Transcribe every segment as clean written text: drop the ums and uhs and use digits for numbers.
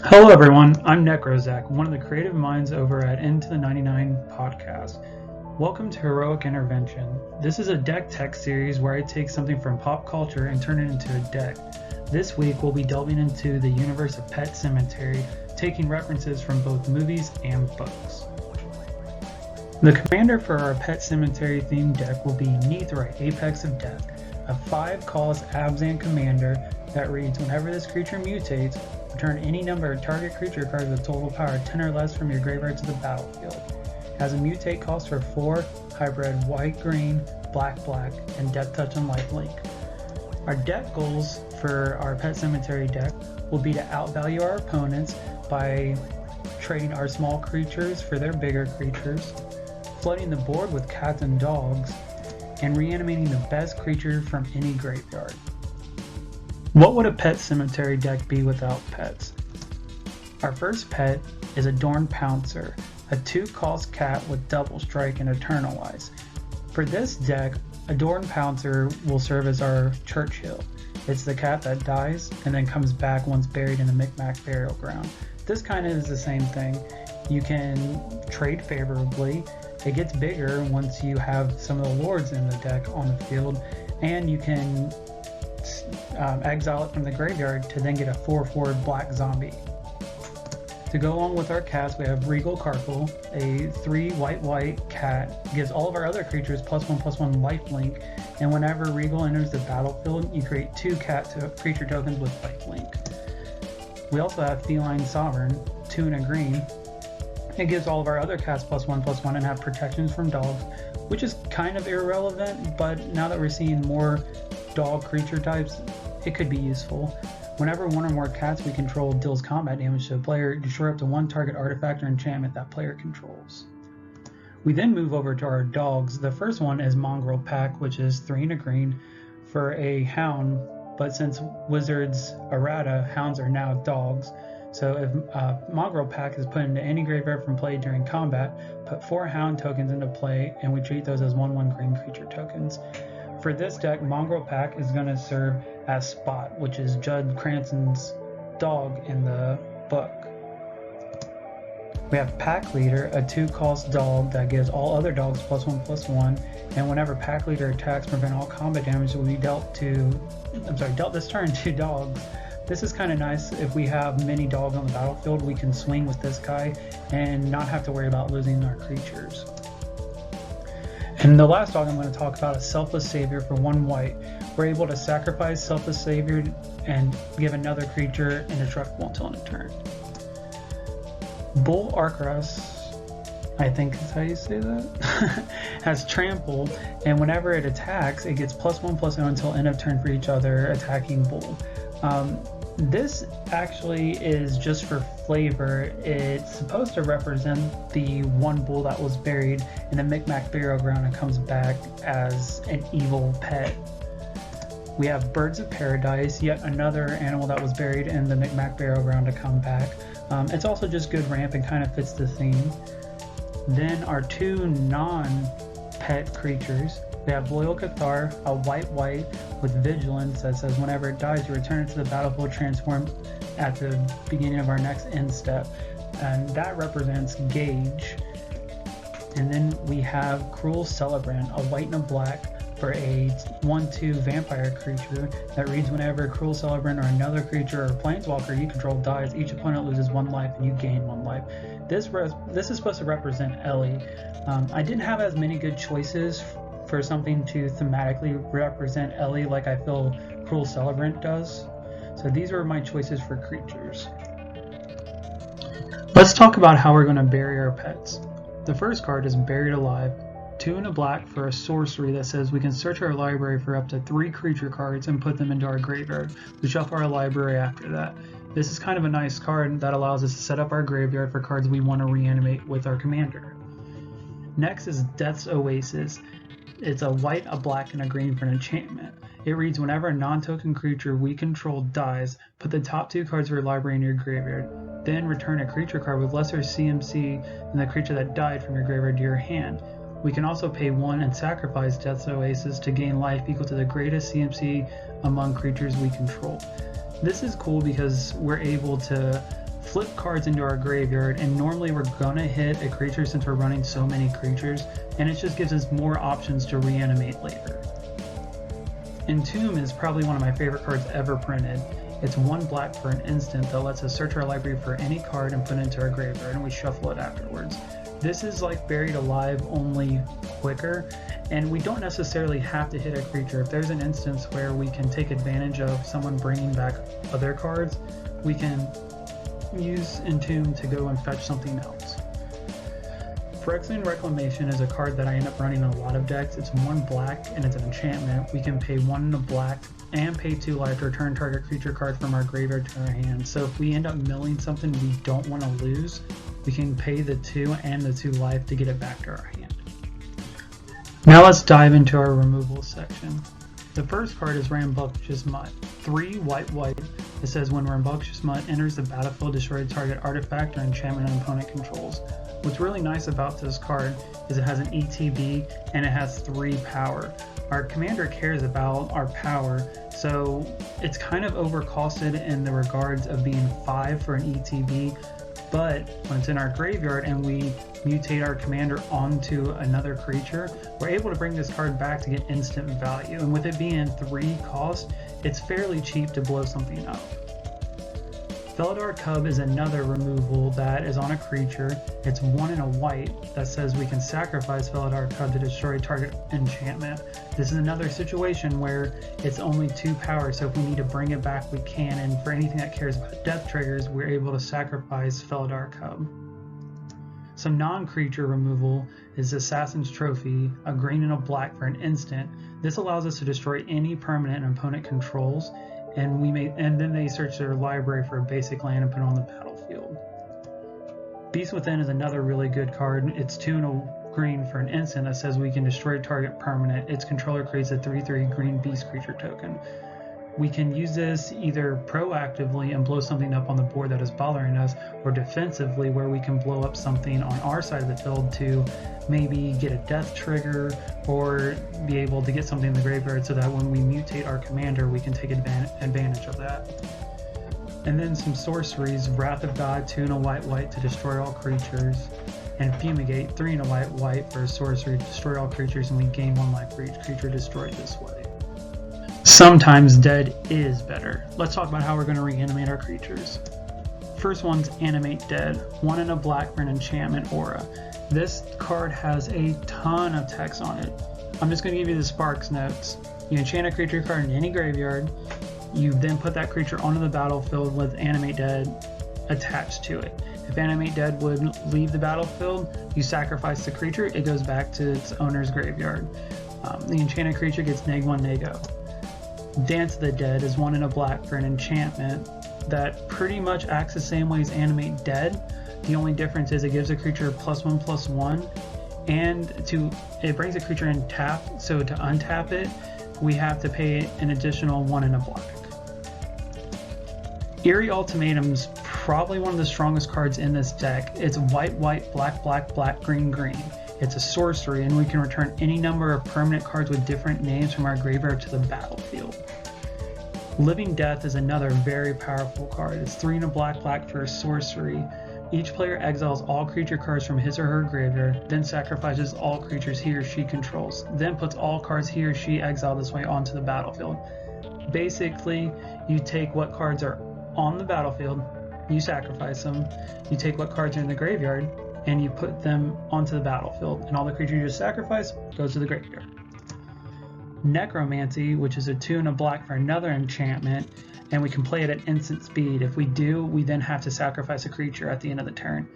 Hello everyone, I'm Necrozak, one of the creative minds over at Into the 99 podcast. Welcome to Heroic Intervention. This is a deck tech series where I take something from pop culture and turn it into a deck. This week we'll be delving into the universe of Pet Sematary, taking references from both movies and books. The commander for our Pet Sematary themed deck will be Nethroi, Apex of Death, a 5-cost Abzan commander that reads, whenever this creature mutates, return any number of target creature cards with total power 10 or less from your graveyard to the battlefield. Has a mutate cost for 4, hybrid white-green, black-black, and Death Touch and Lifelink. Our deck goals for our Pet Sematary deck will be to outvalue our opponents by trading our small creatures for their bigger creatures, flooding the board with cats and dogs, and reanimating the best creature from any graveyard. What would a Pet Sematary deck be without pets? Our first pet is Adorned Pouncer, a 2-cost cat with double strike and Eternalize. For this deck, Adorned Pouncer will serve as our Churchill. It's the cat that dies and then comes back once buried in the Micmac burial ground. This kind of is the same thing. You can trade favorably. It gets bigger once you have some of the lords in the deck on the field, and you can exile it from the graveyard to then get a 4/4 black zombie. To go along with our cats, we have Regal Carkle, a 3 white cat, gives all of our other creatures +1/+1 lifelink, and whenever Regal enters the battlefield, you create 2 creature tokens with lifelink. We also have Feline Sovereign, 2 and a green. It gives all of our other cats +1/+1 and have protections from dogs, which is kind of irrelevant, but now that we're seeing more dog creature types, it could be useful. Whenever one or more cats we control deals combat damage to a player, destroy up to 1 target artifact or enchantment that player controls. We then move over to our dogs. The first one is Mongrel Pack, which is 3 and a green for a hound, but since Wizards errata, hounds are now dogs. So if Mongrel Pack is put into any graveyard from play during combat, put 4 hound tokens into play, and we treat those as 1/1 green creature tokens. For this deck, Mongrel Pack is going to serve as Spot, which is Judd Cranston's dog in the book. We have Pack Leader, a 2-cost dog that gives all other dogs +1/+1, and whenever Pack Leader attacks, prevent all combat damage will be dealt this turn to dogs. This is kind of nice. If we have many dogs on the battlefield, we can swing with this guy and not have to worry about losing our creatures. And the last dog I'm going to talk about is Selfless Savior for 1 white. We're able to sacrifice Selfless Savior and give another creature indestructible until end of turn. Bull Arcros, I think is how you say that, has Trample, and whenever it attacks, it gets +1/+0 until end of turn for each other attacking bull. This actually is just for flavor. It's supposed to represent the one bull that was buried in the Micmac burial ground and comes back as an evil pet. We have Birds of Paradise, yet another animal that was buried in the Micmac burial ground to come back. It's also just good ramp and kind of fits the theme. Then our 2 non-pet creatures. We have Loyal Cathar, a white with Vigilance that says whenever it dies, you return it to the battlefield transform at the beginning of our next end step. And that represents Gauge. And then we have Cruel Celebrant, a white and a black for a 1/2 vampire creature that reads whenever Cruel Celebrant or another creature or planeswalker you control dies, each opponent loses 1 life and you gain 1 life. This is supposed to represent Ellie. I didn't have as many good choices for something to thematically represent Ellie like I feel Cruel Celebrant does. So these were my choices for creatures. Let's talk about how we're going to bury our pets. The first card is Buried Alive, 2 and a black for a sorcery that says we can search our library for up to 3 creature cards and put them into our graveyard. We shuffle our library after that. This is kind of a nice card that allows us to set up our graveyard for cards we want to reanimate with our commander. Next is Death's Oasis. It's a white, a black, and a green for an enchantment. It reads whenever a non-token creature we control dies, put the top 2 cards of your library in your graveyard. Then return a creature card with lesser CMC than the creature that died from your graveyard to your hand. We can also pay 1 and sacrifice Death's Oasis to gain life equal to the greatest CMC among creatures we control. This is cool because we're able to flip cards into our graveyard, and normally we're gonna hit a creature since we're running so many creatures, and it just gives us more options to reanimate later. Entomb is probably one of my favorite cards ever printed. It's 1 black for an instant that lets us search our library for any card and put it into our graveyard, and we shuffle it afterwards. This is like Buried Alive, only quicker, and we don't necessarily have to hit a creature. If there's an instance where we can take advantage of someone bringing back other cards, we can use Entomb to go and fetch something else. Phyrexian Reclamation is a card that I end up running in a lot of decks. It's 1 black and it's an enchantment. We can pay 1 in a black and pay 2 life to return target creature card from our graveyard to our hand. So if we end up milling something we don't want to lose, we can pay the 2 and the 2 life to get it back to our hand. Now let's dive into our removal section. The first card is Rambunctious Mutt. 3 white. It says when Rambunctious Mutt enters the battlefield, destroy target artifact or enchantment an opponent controls. What's really nice about this card is it has an ETB and it has 3 power. Our commander cares about our power, so it's kind of overcosted in the regards of being 5 for an ETB, but when it's in our graveyard and we mutate our commander onto another creature, we're able to bring this card back to get instant value. And with it being 3 cost, it's fairly cheap to blow something up. Felidar Cub is another removal that is on a creature. It's 1 and a white that says we can sacrifice Felidar Cub to destroy target enchantment. This is another situation where it's only 2 power, so if we need to bring it back, we can. And for anything that cares about death triggers, we're able to sacrifice Felidar Cub. Some non-creature removal is Assassin's Trophy, a green and a black for an instant. This allows us to destroy any permanent an opponent controls, and then they search their library for a basic land and put it on the battlefield. Beast Within is another really good card. It's 2 and a green for an instant that says we can destroy target permanent. Its controller creates a 3/3 green beast creature token. We can use this either proactively and blow something up on the board that is bothering us, or defensively where we can blow up something on our side of the field to maybe get a death trigger or be able to get something in the graveyard so that when we mutate our commander we can take advantage of that. And then some sorceries: Wrath of God, 2 and a white to destroy all creatures, and Fumigate, 3 and a white for a sorcery to destroy all creatures, and we gain 1 life for each creature destroyed this way. Sometimes dead is better. Let's talk about how we're going to reanimate our creatures. First one's Animate Dead, 1 and a black for an enchantment aura. This card has a ton of text on it. I'm just going to give you the Sparks notes. You enchant a creature card in any graveyard. You then put that creature onto the battlefield with Animate Dead attached to it. If Animate Dead would leave the battlefield, you sacrifice the creature, it goes back to its owner's graveyard. The enchanted creature gets -1, -0. Dance of the Dead is 1 and a black for an enchantment that pretty much acts the same way as Animate Dead. The only difference is it gives a creature +1/+1, and it brings a creature in tapped, so to untap it, we have to pay an additional 1 and a black. Eerie Ultimatum's probably one of the strongest cards in this deck. It's white, black, green. It's a sorcery, and we can return any number of permanent cards with different names from our graveyard to the battlefield. Living Death is another very powerful card. It's 3 and a black for a sorcery. Each player exiles all creature cards from his or her graveyard, then sacrifices all creatures he or she controls, then puts all cards he or she exiled this way onto the battlefield. Basically, you take what cards are on the battlefield, you sacrifice them, you take what cards are in the graveyard, and you put them onto the battlefield, and all the creatures you just sacrifice goes to the graveyard. Necromancy, which is a 2 and a black for another enchantment, and we can play it at instant speed. If we do, we then have to sacrifice a creature at the end of the turn.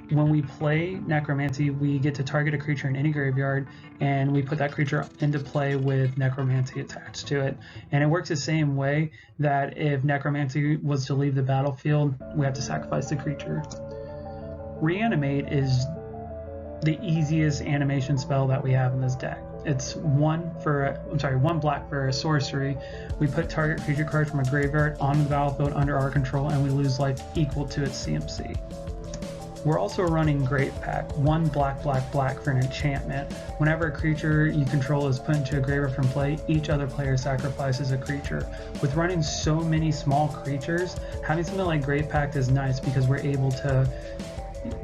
When we play Necromancy, we get to target a creature in any graveyard, and we put that creature into play with Necromancy attached to it. And it works the same way that if Necromancy was to leave the battlefield, we have to sacrifice the creature. Reanimate is the easiest animation spell that we have in this deck. It's 1 black for a sorcery. We put target creature card from a graveyard onto the battlefield under our control, and we lose life equal to its CMC. We're also running Great Pack, 1 black for an enchantment. Whenever a creature you control is put into a graveyard from play, each other player sacrifices a creature. With running so many small creatures, having something like Great Pact is nice because we're able to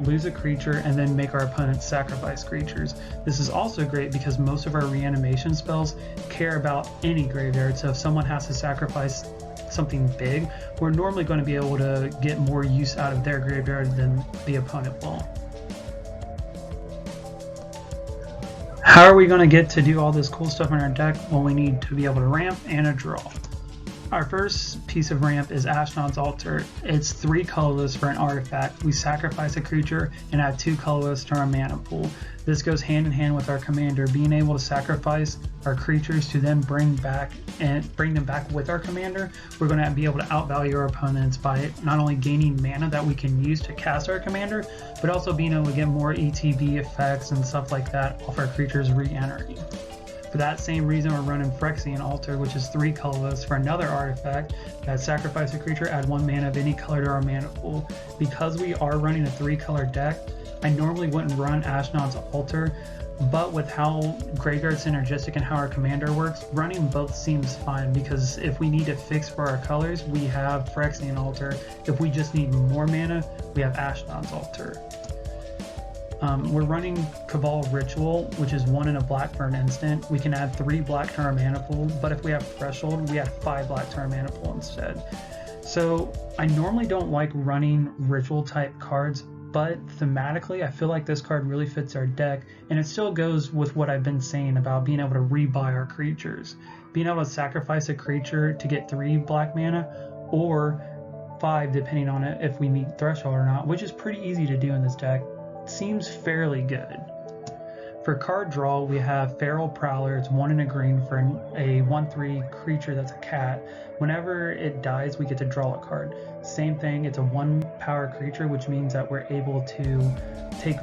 lose a creature and then make our opponents sacrifice creatures. This is also great because most of our reanimation spells care about any graveyard, so if someone has to sacrifice something big, we're normally going to be able to get more use out of their graveyard than the opponent will. How are we going to get to do all this cool stuff in our deck? Well, we need to be able to ramp and a draw. Our first piece of ramp is Ashnod's Altar. It's 3 colorless for an artifact. We sacrifice a creature and add 2 colorless to our mana pool. This goes hand in hand with our commander, being able to sacrifice our creatures to then bring them back with our commander. We're going to be able to outvalue our opponents by not only gaining mana that we can use to cast our commander, but also being able to get more ETB effects and stuff like that off our creatures re-entering. For that same reason, we're running Phyrexian Altar, which is 3 colorless for another artifact that sacrifice a creature, add 1 mana of any color to our mana pool. Because we are running a 3-color deck, I normally wouldn't run Ashnod's Altar, but with how Graveyard Synergistic and how our commander works, running both seems fine, because if we need to fix for our colors, we have Phyrexian Altar. If we just need more mana, we have Ashnod's Altar. We're running Cabal Ritual, which is 1 and a black for an instant. We can add 3 black to our mana pool, but if we have Threshold, we add 5 black to our mana pool instead. So I normally don't like running ritual type cards, but thematically I feel like this card really fits our deck, and it still goes with what I've been saying about being able to rebuy our creatures. Being able to sacrifice a creature to get 3 black mana, or 5 depending on it if we meet Threshold or not, which is pretty easy to do in this deck, seems fairly good. For card draw, we have Feral Prowler. It's 1 and a green for a 1/3 creature that's a cat. Whenever it dies, we get to draw a card. Same thing, it's a 1 power creature, which means that we're able to take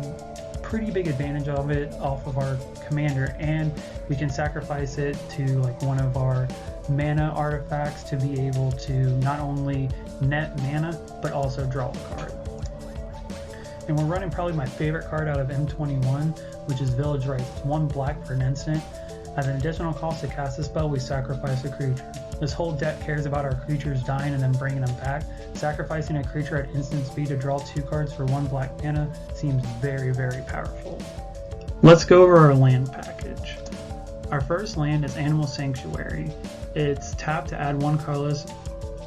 pretty big advantage of it off of our commander, and we can sacrifice it to like one of our mana artifacts to be able to not only net mana, but also draw a card. And we're running probably my favorite card out of M21, which is Village Rites. It's 1 black for an instant. As an additional cost to cast a spell, we sacrifice a creature. This whole deck cares about our creatures dying and then bringing them back. Sacrificing a creature at instant speed to draw 2 cards for 1 black mana seems very, very powerful. Let's go over our land package. Our first land is Animal Sanctuary. It's tap to add 1 colorless,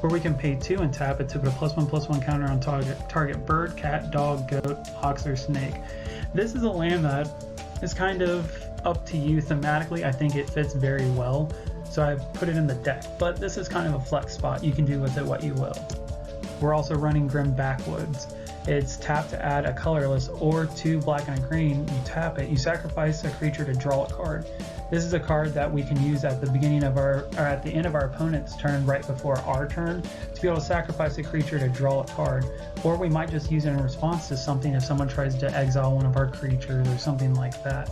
or we can pay 2 and tap it to put a +1/+1 counter on target bird, cat, dog, goat, ox, or snake. This is a land that is kind of up to you thematically. I think it fits very well, so I've put it in the deck, but this is kind of a flex spot. You can do with it what you will. We're also running Grim Backwoods. It's tap to add a colorless or 2 black and a green. You tap it, you sacrifice a creature to draw a card. This is a card that we can use at the beginning of our, or at the end of our opponent's turn, right before our turn, to be able to sacrifice a creature to draw a card. Or we might just use it in response to something if someone tries to exile one of our creatures or something like that.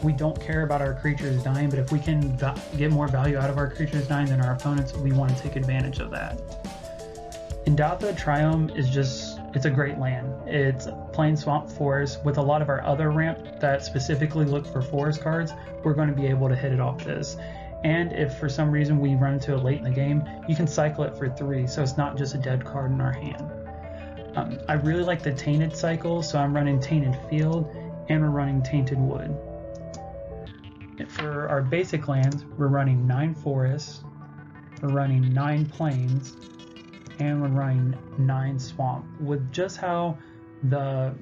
We don't care about our creatures dying, but if we can get more value out of our creatures dying than our opponents, we want to take advantage of that. Indatha Triome is just, it's a great land. It's plain swamp forest. With a lot of our other ramp that specifically look for forest cards, we're going to be able to hit it off this. And if for some reason we run into it late in the game, you can cycle it for 3, so it's not just a dead card in our hand. I really like the Tainted cycle, so I'm running Tainted Field, and we're running Tainted Wood. For our basic lands, we're running 9 forests, we're running 9 plains, and we're running 9 swamp. With just how the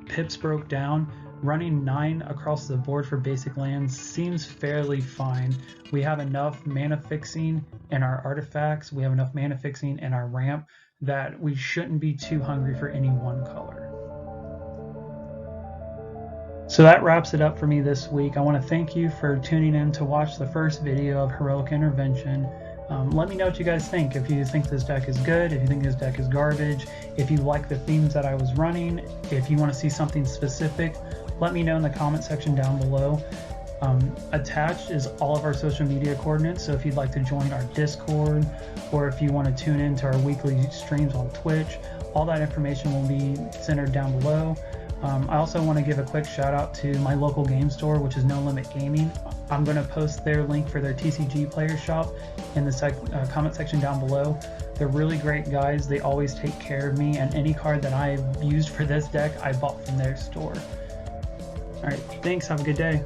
pips broke down, running 9 across the board for basic lands seems fairly fine. We have enough mana fixing in our artifacts, we have enough mana fixing in our ramp that we shouldn't be too hungry for any one color. So that wraps it up for me this week. I want to thank you for tuning in to watch the first video of Heroic Intervention. Let me know what you guys think. If you think this deck is good, if you think this deck is garbage, if you like the themes that I was running, if you want to see something specific, let me know in the comment section down below. Attached is all of our social media coordinates, so if you'd like to join our Discord, or if you want to tune in to our weekly streams on Twitch, All that information will be centered down below. I also want to give a quick shout out to my local game store, which is No Limit Gaming. I'm going to post their link for their TCGPlayer shop in the comment section down below. They're really great guys. They always take care of me, and any card that I've used for this deck I bought from their store. Alright, thanks, have a good day.